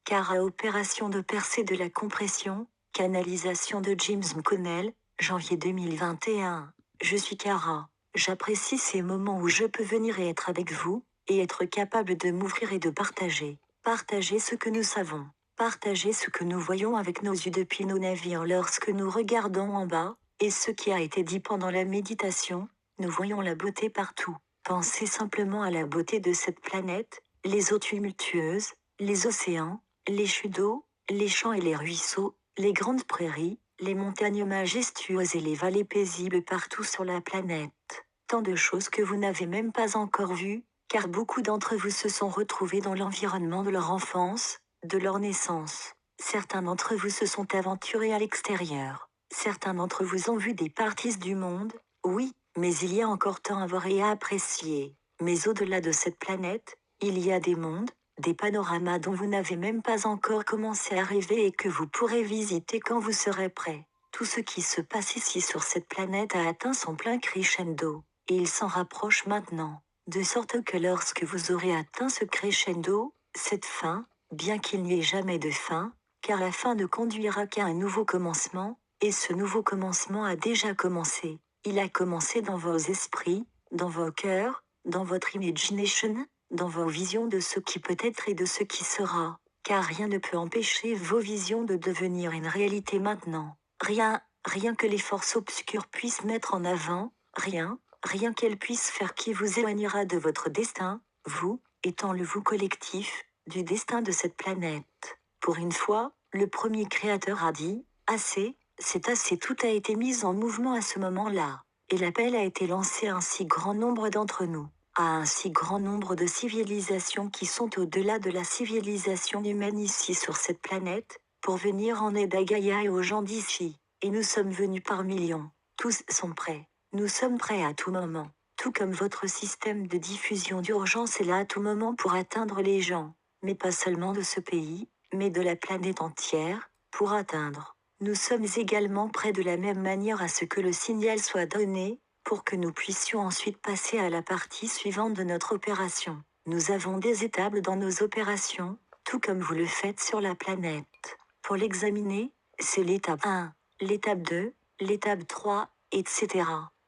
Kara opération de percée de la compression, canalisation de James McConnell, janvier 2021. Je suis Kara. J'apprécie ces moments où je peux venir et être avec vous, et être capable de m'ouvrir et de partager. Partager ce que nous savons. Partager ce que nous voyons avec nos yeux depuis nos navires lorsque nous regardons en bas, et ce qui a été dit pendant la méditation, nous voyons la beauté partout. Pensez simplement à la beauté de cette planète, les eaux tumultueuses, les océans, les chutes d'eau, les champs et les ruisseaux, les grandes prairies, les montagnes majestueuses et les vallées paisibles partout sur la planète. Tant de choses que vous n'avez même pas encore vues, car beaucoup d'entre vous se sont retrouvés dans l'environnement de leur enfance, de leur naissance. Certains d'entre vous se sont aventurés à l'extérieur. Certains d'entre vous ont vu des parties du monde, oui, mais il y a encore tant à voir et à apprécier. Mais au-delà de cette planète, il y a des mondes, des panoramas dont vous n'avez même pas encore commencé à rêver et que vous pourrez visiter quand vous serez prêt. Tout ce qui se passe ici sur cette planète a atteint son plein crescendo, et il s'en rapproche maintenant, de sorte que lorsque vous aurez atteint ce crescendo, cette fin, bien qu'il n'y ait jamais de fin, car la fin ne conduira qu'à un nouveau commencement, et ce nouveau commencement a déjà commencé. Il a commencé dans vos esprits, dans vos cœurs, dans votre imagination, dans vos visions de ce qui peut être et de ce qui sera, car rien ne peut empêcher vos visions de devenir une réalité maintenant. Rien, rien que les forces obscures puissent mettre en avant, rien, rien qu'elles puissent faire qui vous éloignera de votre destin, vous, étant le vous collectif, du destin de cette planète. Pour une fois, le premier créateur a dit, assez, c'est assez, tout a été mis en mouvement à ce moment-là, et l'appel a été lancé à un si grand nombre d'entre nous, à un si grand nombre de civilisations qui sont au-delà de la civilisation humaine ici sur cette planète, pour venir en aide à Gaïa et aux gens d'ici. Et nous sommes venus par millions. Tous sont prêts. Nous sommes prêts à tout moment. Tout comme votre système de diffusion d'urgence est là à tout moment pour atteindre les gens. Mais pas seulement de ce pays, mais de la planète entière, pour atteindre. Nous sommes également prêts de la même manière à ce que le signal soit donné, pour que nous puissions ensuite passer à la partie suivante de notre opération. Nous avons des étapes dans nos opérations, tout comme vous le faites sur la planète. Pour l'examiner, c'est l'étape 1, l'étape 2, l'étape 3, etc.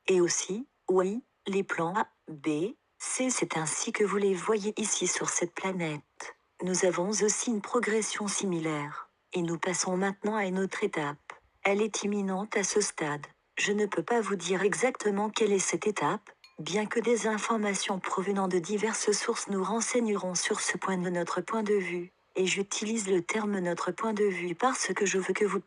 Et aussi, oui, les plans A, B, C, c'est ainsi que vous les voyez ici sur cette planète. Nous avons aussi une progression similaire. Et nous passons maintenant à une autre étape. Elle est imminente à ce stade. Je ne peux pas vous dire exactement quelle est cette étape, bien que des informations provenant de diverses sources nous renseigneront sur ce point de notre point de vue. Et j'utilise le terme notre point de vue parce que je veux que vous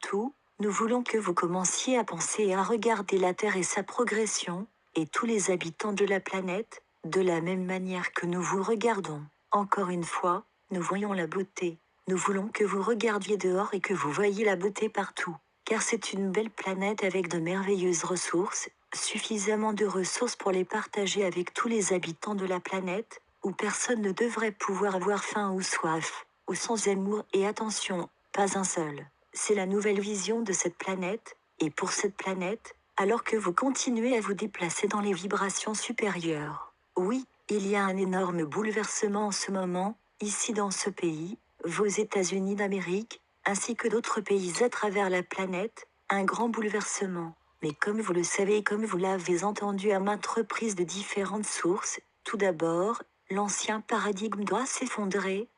nous voulons que vous commenciez à penser et à regarder la Terre et sa progression, et tous les habitants de la planète, de la même manière que nous vous regardons. Encore une fois, nous voyons la beauté. Nous voulons que vous regardiez dehors et que vous voyiez la beauté partout. Car c'est une belle planète avec de merveilleuses ressources, suffisamment de ressources pour les partager avec tous les habitants de la planète, où personne ne devrait pouvoir avoir faim ou soif, ou sans amour et attention, pas un seul. C'est la nouvelle vision de cette planète, et pour cette planète, alors que vous continuez à vous déplacer dans les vibrations supérieures. Oui, il y a un énorme bouleversement en ce moment, ici dans ce pays, vos États-Unis d'Amérique, ainsi que d'autres pays à travers la planète, un grand bouleversement. Mais comme vous le savez et comme vous l'avez entendu à maintes reprises de différentes sources, tout d'abord, l'ancien paradigme doit s'effondrer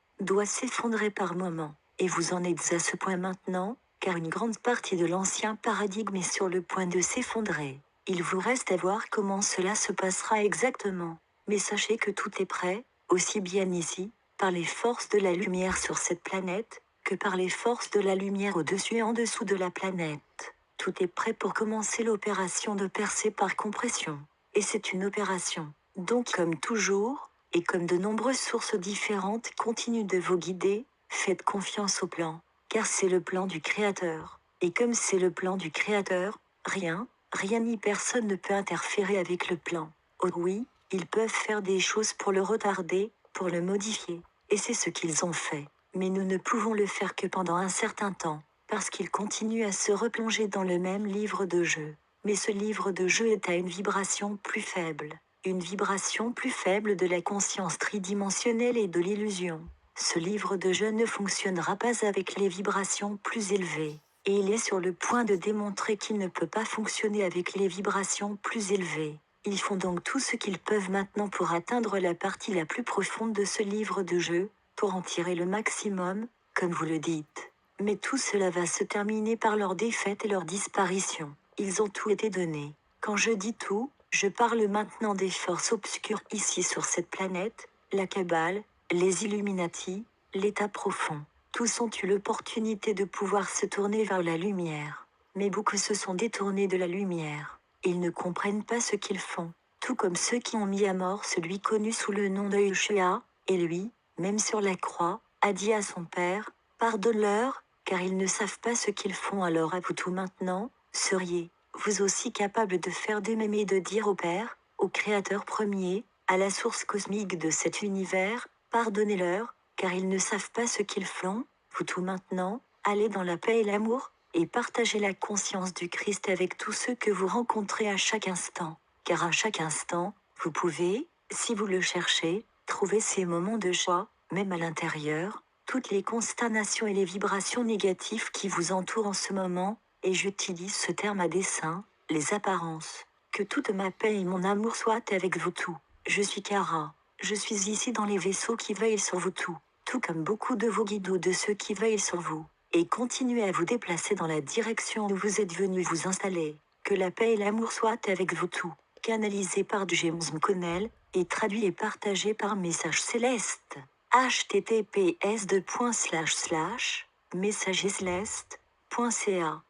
par moments. Et vous en êtes à ce point maintenant, car une grande partie de l'ancien paradigme est sur le point de s'effondrer. Il vous reste à voir comment cela se passera exactement. Mais sachez que tout est prêt, aussi bien ici, par les forces de la lumière sur cette planète, que par les forces de la lumière au-dessus et en dessous de la planète. Tout est prêt pour commencer l'opération de percée par compression. Et c'est une opération. Donc comme toujours, et comme de nombreuses sources différentes continuent de vous guider, faites confiance au plan, car c'est le plan du Créateur. Et comme c'est le plan du Créateur, rien ni personne ne peut interférer avec le plan. Oh oui, ils peuvent faire des choses pour le retarder, pour le modifier. Et c'est ce qu'ils ont fait. Mais nous ne pouvons le faire que pendant un certain temps, parce qu'ils continuent à se replonger dans le même livre de jeu. Mais ce livre de jeu est à une vibration plus faible. Une vibration plus faible de la conscience tridimensionnelle et de l'illusion. Ce livre de jeu ne fonctionnera pas avec les vibrations plus élevées, et il est sur le point de démontrer qu'il ne peut pas fonctionner avec les vibrations plus élevées. Ils font donc tout ce qu'ils peuvent maintenant pour atteindre la partie la plus profonde de ce livre de jeu, pour en tirer le maximum, comme vous le dites. Mais tout cela va se terminer par leur défaite et leur disparition. Ils ont tout été donnés. Quand je dis tout, je parle maintenant des forces obscures ici sur cette planète, la Kabbale, les Illuminati, l'état profond. Tous ont eu l'opportunité de pouvoir se tourner vers la lumière. Mais beaucoup se sont détournés de la lumière. Ils ne comprennent pas ce qu'ils font. Tout comme ceux qui ont mis à mort celui connu sous le nom de Yeshua, et lui, même sur la croix, a dit à son Père, « Pardonne-leur, car ils ne savent pas ce qu'ils font. » Alors à vous tout maintenant, seriez vous aussi capable de faire de même et de dire au Père, au Créateur premier, à la source cosmique de cet univers, pardonnez-leur, car ils ne savent pas ce qu'ils font. Vous tout maintenant, allez dans la paix et l'amour, et partagez la conscience du Christ avec tous ceux que vous rencontrez à chaque instant. Car à chaque instant, vous pouvez, si vous le cherchez, trouver ces moments de joie, même à l'intérieur, toutes les consternations et les vibrations négatives qui vous entourent en ce moment, et j'utilise ce terme à dessein, les apparences. Que toute ma paix et mon amour soient avec vous tous. Je suis Kara. Je suis ici dans les vaisseaux qui veillent sur vous tous, tout comme beaucoup de vos guides ou de ceux qui veillent sur vous. Et continuez à vous déplacer dans la direction où vous êtes venus vous installer. Que la paix et l'amour soient avec vous tous. Canalisé par James McConnell, et traduit et partagé par Message Céleste. https://messagesceleste.ca